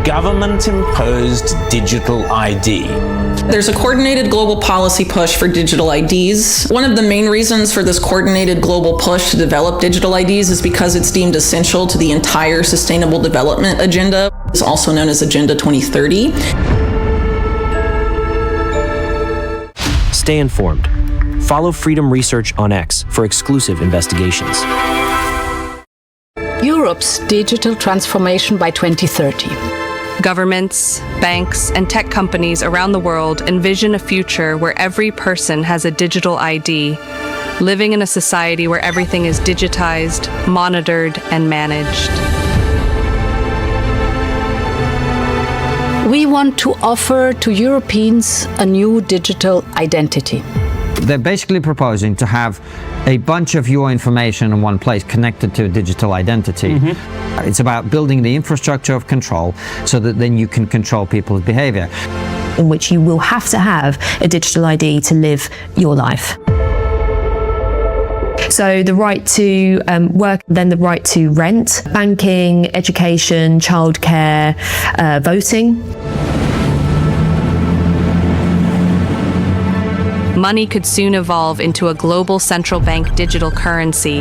government-imposed digital ID. There's a coordinated global policy push for digital IDs. One of the main reasons for this coordinated global push to develop digital IDs is because it's deemed essential to the entire Sustainable Development Agenda. It's also known as Agenda 2030. Stay informed. Follow Freedom Research on X for exclusive investigations. Europe's digital transformation by 2030. Governments, banks, and tech companies around the world envision a future where every person has a digital ID, living in a society where everything is digitized, monitored, and managed. We want to offer to Europeans a new digital identity. They're basically proposing to have a bunch of your information in one place connected to a digital identity. It's about building the infrastructure of control so that then you can control people's behavior. In which you will have to have a digital ID to live your life. So the right to work, then the right to rent, banking, education, childcare, voting. Money could soon evolve into a global central bank digital currency,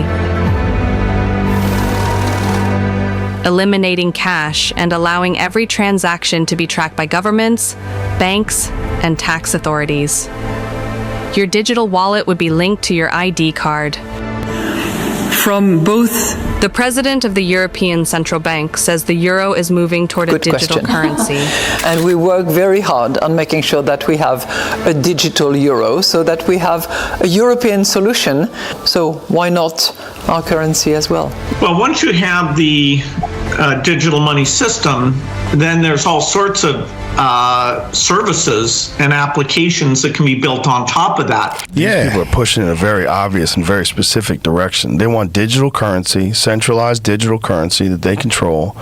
eliminating cash and allowing every transaction to be tracked by governments, banks, and tax authorities. Your digital wallet would be linked to your ID card. From both... The president of the European Central Bank says the euro is moving toward a digital currency. And we work very hard on making sure that we have a digital euro so that we have a European solution. So why not our currency as well? Well, once you have the digital money system, then there's all sorts of services and applications that can be built on top of that. Yeah. People are pushing in a very obvious and very specific direction. They want digital currency, centralized digital currency that they control,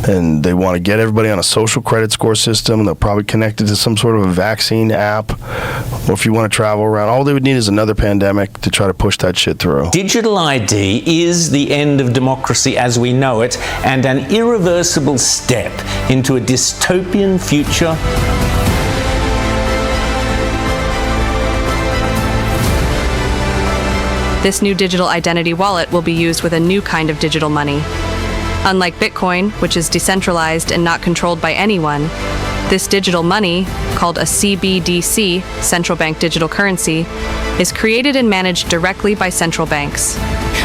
and they want to get everybody on a social credit score system. They'll probably connect it to some sort of a vaccine app, or if you want to travel around, all they would need is another pandemic to try to push that shit through. Digital ID is the end of democracy as we know it, and an irreversible step into a dystopian future. This new digital identity wallet will be used with a new kind of digital money. Unlike Bitcoin, which is decentralized and not controlled by anyone, this digital money, called a CBDC, central bank digital currency, is created and managed directly by central banks.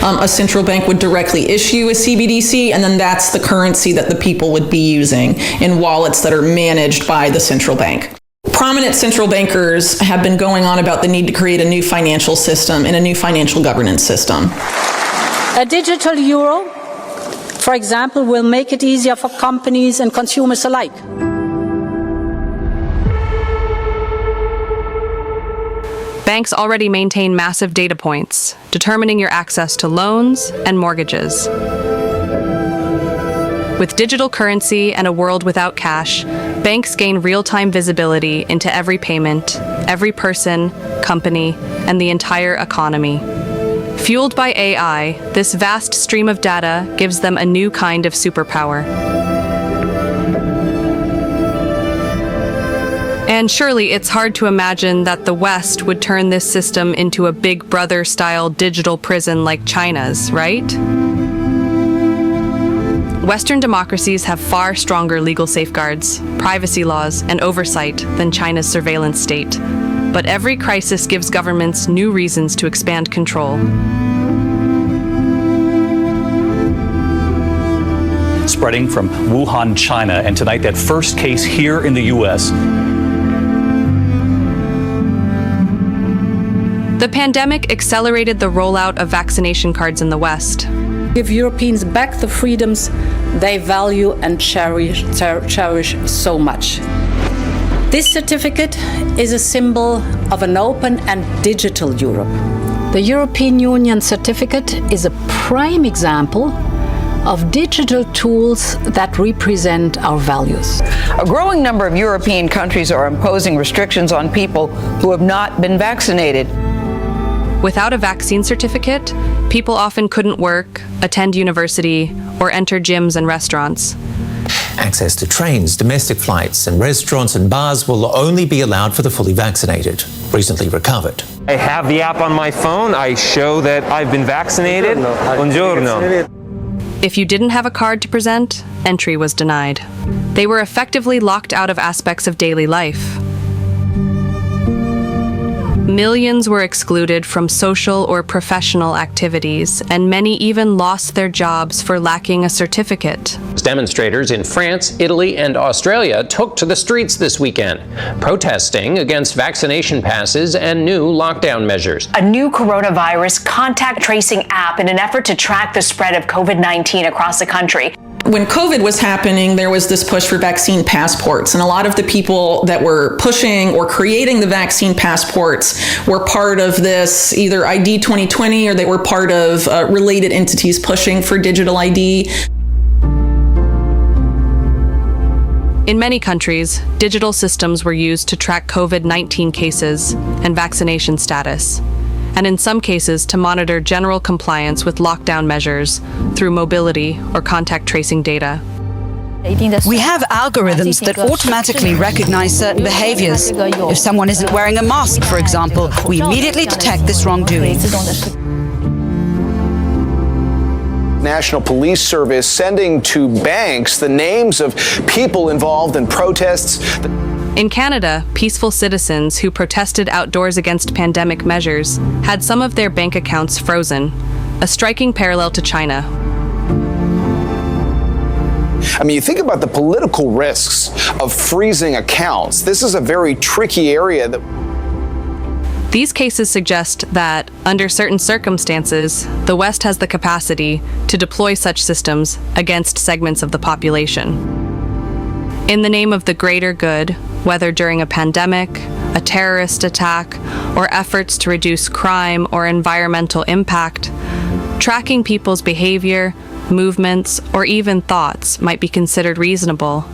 A central bank would directly issue a CBDC, and then that's the currency that the people would be using in wallets that are managed by the central bank. Prominent central bankers have been going on about the need to create a new financial system and a new financial governance system. A digital euro, for example, will make it easier for companies and consumers alike. Banks already maintain massive data points, determining your access to loans and mortgages. With digital currency and a world without cash, banks gain real-time visibility into every payment, every person, company, and the entire economy. Fueled by AI, this vast stream of data gives them a new kind of superpower. And surely it's hard to imagine that the West would turn this system into a Big Brother-style digital prison like China's, right? Western democracies have far stronger legal safeguards, privacy laws, and oversight than China's surveillance state. But every crisis gives governments new reasons to expand control. Spreading from Wuhan, China, and tonight that first case here in the U.S. The pandemic accelerated the rollout of vaccination cards in the West. Give Europeans back the freedoms they value and cherish so much. This certificate is a symbol of an open and digital Europe. The European Union certificate is a prime example of digital tools that represent our values. A growing number of European countries are imposing restrictions on people who have not been vaccinated. Without a vaccine certificate, people often couldn't work, attend university, or enter gyms and restaurants. Access to trains, domestic flights, and restaurants and bars will only be allowed for the fully vaccinated, recently recovered. I have the app on my phone. I show that I've been vaccinated. Buongiorno. If you didn't have a card to present, entry was denied. They were effectively locked out of aspects of daily life. Millions were excluded from social or professional activities, and many even lost their jobs for lacking a certificate. Demonstrators in France, Italy, and Australia took to the streets this weekend, protesting against vaccination passes and new lockdown measures. A new coronavirus contact tracing app in an effort to track the spread of COVID-19 across the country. When COVID was happening, there was this push for vaccine passports, and a lot of the people that were pushing or creating the vaccine passports were part of this, either ID 2020, or they were part of related entities pushing for digital ID. In many countries, digital systems were used to track COVID-19 cases and vaccination status, and in some cases to monitor general compliance with lockdown measures through mobility or contact tracing data. We have algorithms that automatically recognize certain behaviors. If someone isn't wearing a mask, for example, we immediately detect this wrongdoing. National Police Service sending to banks the names of people involved in protests. In Canada, peaceful citizens who protested outdoors against pandemic measures had some of their bank accounts frozen, a striking parallel to China. I mean, you think about the political risks of freezing accounts. This is a very tricky area that... These cases suggest that, under certain circumstances, the West has the capacity to deploy such systems against segments of the population. In the name of the greater good, whether during a pandemic, a terrorist attack, or efforts to reduce crime or environmental impact, tracking people's behavior, movements, or even thoughts might be considered reasonable.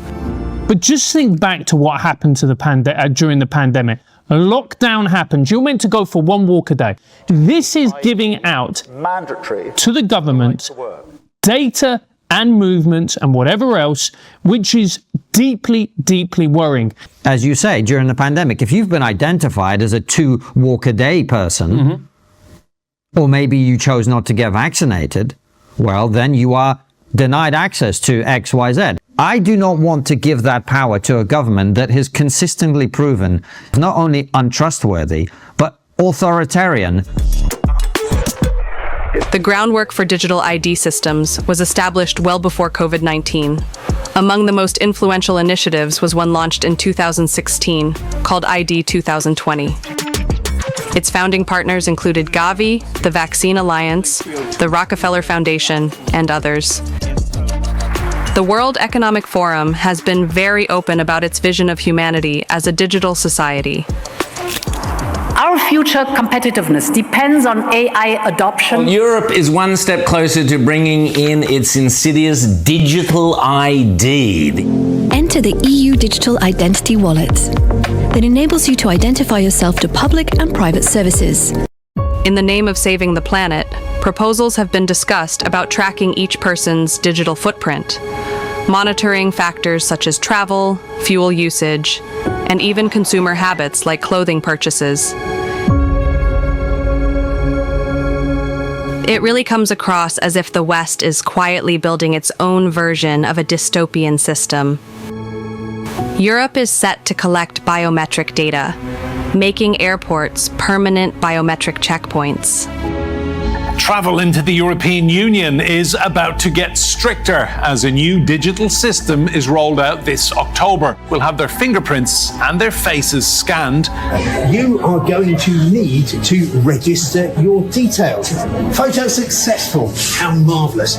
But just think back to what happened to the during the pandemic. A lockdown happens. You're meant to go for one walk a day. This is giving out to the government data and movements and whatever else, which is deeply, deeply worrying. As you say, during the pandemic, if you've been identified as a 2-walk-a-day person, or maybe you chose not to get vaccinated, well, then you are denied access to X, Y, Z. I do not want to give that power to a government that has consistently proven not only untrustworthy, but authoritarian. The groundwork for digital ID systems was established well before COVID-19. Among the most influential initiatives was one launched in 2016 called ID 2020. Its founding partners included Gavi, the Vaccine Alliance, the Rockefeller Foundation, and others. The World Economic Forum has been very open about its vision of humanity as a digital society. Our future competitiveness depends on AI adoption. Europe is one step closer to bringing in its insidious digital ID. Enter the EU Digital Identity Wallet that enables you to identify yourself to public and private services. In the name of saving the planet, proposals have been discussed about tracking each person's digital footprint, monitoring factors such as travel, fuel usage, and even consumer habits like clothing purchases. It really comes across as if the West is quietly building its own version of a dystopian system. Europe is set to collect biometric data, making airports permanent biometric checkpoints. Travel into the European Union is about to get stricter as a new digital system is rolled out this October. We'll have their fingerprints and their faces scanned. You are going to need to register your details. Photo successful. How marvellous.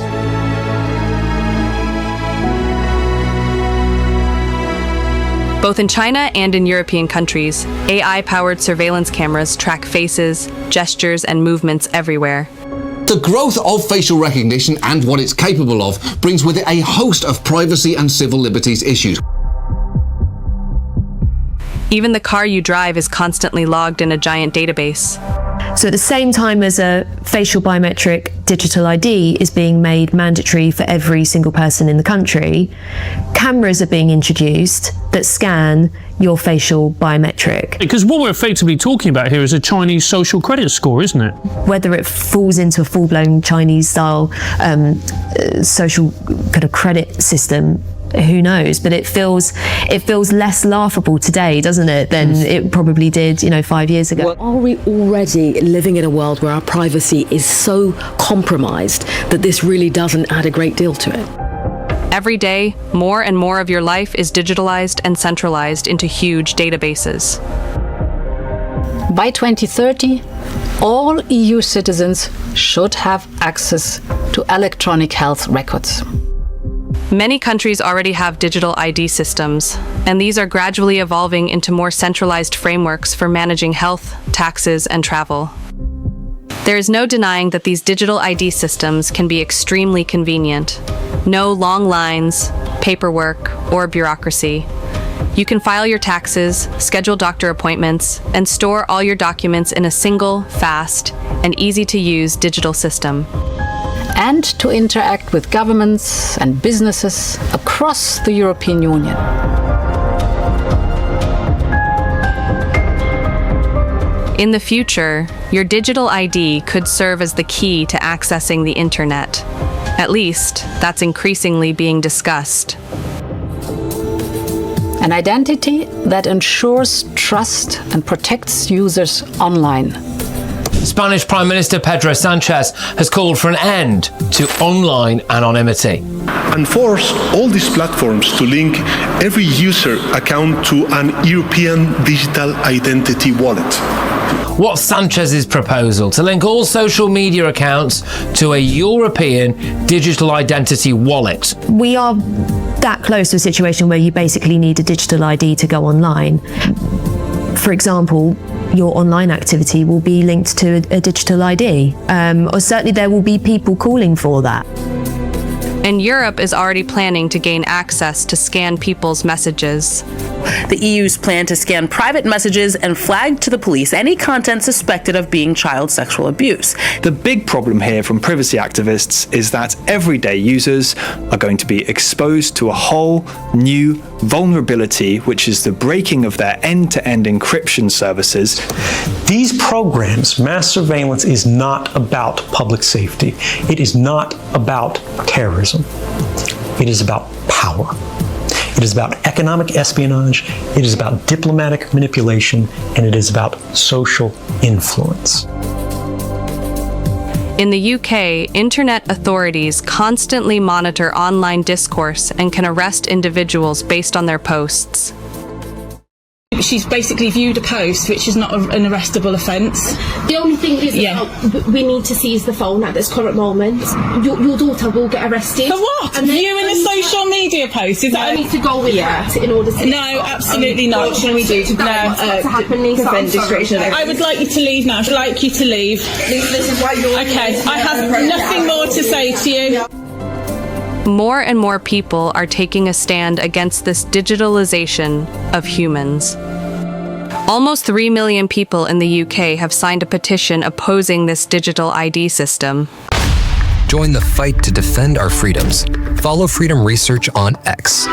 Both in China and in European countries, AI-powered surveillance cameras track faces, gestures, and movements everywhere. The growth of facial recognition and what it's capable of brings with it a host of privacy and civil liberties issues. Even the car you drive is constantly logged in a giant database. So at the same time as a facial biometric digital ID is being made mandatory for every single person in the country, cameras are being introduced that scan your facial biometric. Because what we're effectively talking about here is a Chinese social credit score, isn't it? Whether it falls into a full-blown Chinese-style social kind of credit system, who knows? But it feels less laughable today, doesn't it, than it probably did, 5 years ago. Well, are we already living in a world where our privacy is so compromised that this really doesn't add a great deal to it? Every day, more and more of your life is digitalized and centralized into huge databases. By 2030, all EU citizens should have access to electronic health records. Many countries already have digital ID systems, and these are gradually evolving into more centralized frameworks for managing health, taxes, and travel. There is no denying that these digital ID systems can be extremely convenient. No long lines, paperwork, or bureaucracy. You can file your taxes, schedule doctor appointments, and store all your documents in a single, fast, and easy-to-use digital system. And to interact with governments and businesses across the European Union. In the future, your digital ID could serve as the key to accessing the internet. At least, that's increasingly being discussed. An identity that ensures trust and protects users online. Spanish Prime Minister Pedro Sanchez has called for an end to online anonymity. And force all these platforms to link every user account to an European digital identity wallet. What's Sanchez's proposal? To link all social media accounts to a European digital identity wallet. We are that close to a situation where you basically need a digital ID to go online. For example, your online activity will be linked to a digital ID, or certainly there will be people calling for that. And Europe is already planning to gain access to scan people's messages. The EU's plan to scan private messages and flag to the police any content suspected of being child sexual abuse. The big problem here from privacy activists is that everyday users are going to be exposed to a whole new vulnerability, which is the breaking of their end-to-end encryption services. These programs, mass surveillance, is not about public safety. It is not about terrorism. It is about power. It is about economic espionage, it is about diplomatic manipulation, and it is about social influence. In the UK, internet authorities constantly monitor online discourse and can arrest individuals based on their posts. She's basically viewed a post, which is not an arrestable offence. The only thing is, we need to seize the phone at this current moment. Your daughter will get arrested. For what? And viewing a social media post? Is that? I need to go with that in order to. No, absolutely not. What can we do to happen, Lisa? Prevent distraction. I would like you to leave now. I'd like you to leave. This is why you're. Okay, I have nothing more to say to you. More and more people are taking a stand against this digitalization of humans. Almost 3 million people in the UK have signed a petition opposing this digital ID system. Join the fight to defend our freedoms. Follow Freedom Research on X.